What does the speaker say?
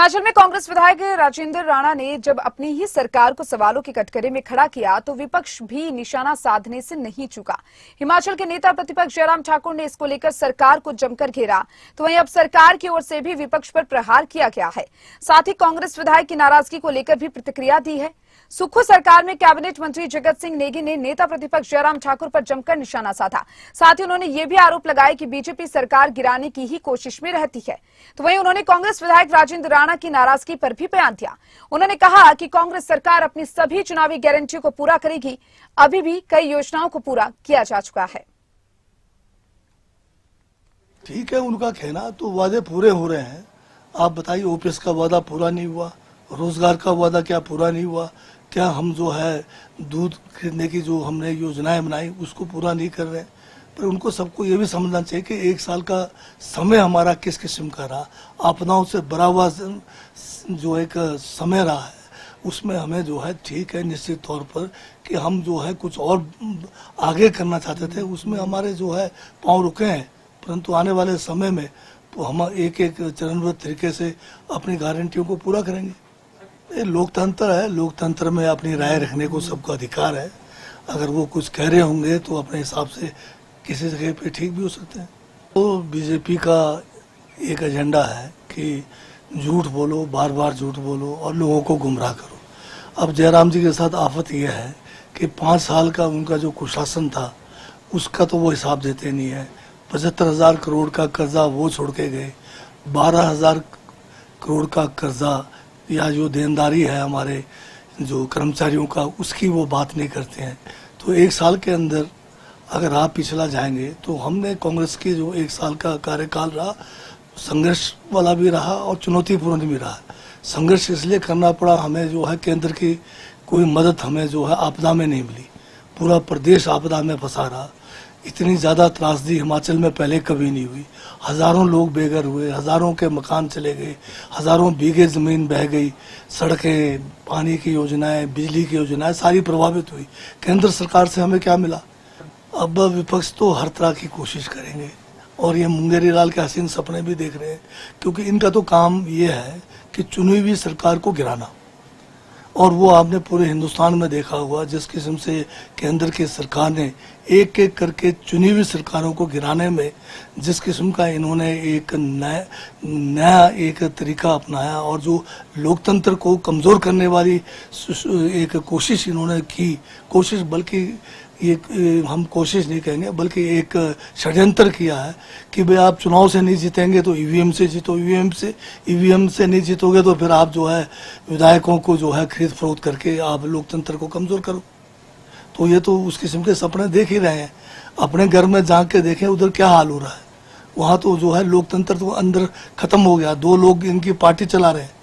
हिमाचल में कांग्रेस विधायक राजेंद्र राणा ने जब अपनी ही सरकार को सवालों के कटघरे में खड़ा किया तो विपक्ष भी निशाना साधने से नहीं चूका। हिमाचल के नेता प्रतिपक्ष जयराम ठाकुर ने इसको लेकर सरकार को जमकर घेरा, तो वहीं अब सरकार की ओर से भी विपक्ष पर प्रहार किया गया है। साथ ही कांग्रेस विधायक की नाराजगी को लेकर भी प्रतिक्रिया दी है। सुक्खू सरकार में कैबिनेट मंत्री जगत सिंह नेगी ने नेता प्रतिपक्ष जयराम ठाकुर पर जमकर निशाना साधा। साथ ही उन्होंने ये भी आरोप लगाया कि बीजेपी सरकार गिराने की ही कोशिश में रहती है। तो वहीं उन्होंने कांग्रेस विधायक राजेंद्र राणा की नाराजगी पर भी बयान दिया। उन्होंने कहा कि कांग्रेस सरकार अपनी सभी चुनावी गारंटियों को पूरा करेगी। अभी भी कई योजनाओं को पूरा किया जा चुका है। ठीक है, उनका कहना तो वादे पूरे हो रहे हैं। आप बताइए, ओपीएस का वादा पूरा नहीं हुआ, रोजगार का वादा क्या पूरा नहीं हुआ? क्या हम जो है दूध खरीदने की जो हमने योजनाएं बनाई उसको पूरा नहीं कर रहे? पर उनको सबको ये भी समझना चाहिए कि एक साल का समय हमारा किस किस्म का रहा, आपदाओं से भरा हुआ जो एक समय रहा है, उसमें हमें जो है ठीक है निश्चित तौर पर कि हम जो है कुछ और आगे करना चाहते थे, उसमें हमारे जो है पाँव रुके हैं। परंतु आने वाले समय में हम एक एक चरणबद्ध तरीके से अपनी गारंटियों को पूरा करेंगे। ये लोकतंत्र है, लोकतंत्र में अपनी राय रखने को सबका अधिकार है। अगर वो कुछ कह रहे होंगे तो अपने हिसाब से किसी जगह पे ठीक भी हो सकते हैं। तो बीजेपी का एक एजेंडा है कि झूठ बोलो, बार बार झूठ बोलो और लोगों को गुमराह करो। अब जयराम जी के साथ आफत यह है कि 5 साल का उनका जो कुशासन था उसका तो वो हिसाब देते नहीं है। 75,000 करोड़ का कर्जा वो छोड़ के गए, 12,000 करोड़ का कर्जा या जो देनदारी है हमारे जो कर्मचारियों का, उसकी वो बात नहीं करते हैं। तो एक साल के अंदर अगर आप पिछला जाएंगे तो हमने कांग्रेस की जो 1 साल का कार्यकाल रहा, संघर्ष वाला भी रहा और चुनौतीपूर्ण भी रहा। संघर्ष इसलिए करना पड़ा हमें, जो है केंद्र की कोई मदद हमें जो है आपदा में नहीं मिली। पूरा प्रदेश आपदा में फंसा रहा। इतनी ज़्यादा त्रासदी हिमाचल में पहले कभी नहीं हुई। हज़ारों लोग बेघर हुए, हज़ारों के मकान चले गए, हज़ारों बीघे ज़मीन बह गई, सड़कें, पानी की योजनाएं, बिजली की योजनाएं सारी प्रभावित हुई। केंद्र सरकार से हमें क्या मिला? अब विपक्ष तो हर तरह की कोशिश करेंगे और ये मुंगेरी लाल के हसीन सपने भी देख रहे हैं, क्योंकि इनका तो काम ये है कि चुनी हुई सरकार को गिराना। और वो आपने पूरे हिंदुस्तान में देखा हुआ, जिस किस्म से केंद्र की सरकार ने एक एक करके चुनी हुई सरकारों को गिराने में जिस किस्म का इन्होंने एक नया एक तरीका अपनाया और जो लोकतंत्र को कमज़ोर करने वाली एक कोशिश इन्होंने की, कोशिश बल्कि ये हम कोशिश नहीं कहेंगे बल्कि एक षड्यंत्र किया है कि भाई आप चुनाव से नहीं जीतेंगे तो ईवीएम से जीतो, ईवीएम से नहीं जीतोगे तो फिर आप जो है विधायकों को जो है खरीद फरोख्त करके आप लोकतंत्र को कमज़ोर करो। तो ये तो उस किस्म के सपने देख ही रहे हैं। अपने घर में झांक के देखें उधर क्या हाल हो रहा है। वहाँ तो जो है लोकतंत्र तो अंदर खत्म हो गया। 2 लोग इनकी पार्टी चला रहे हैं।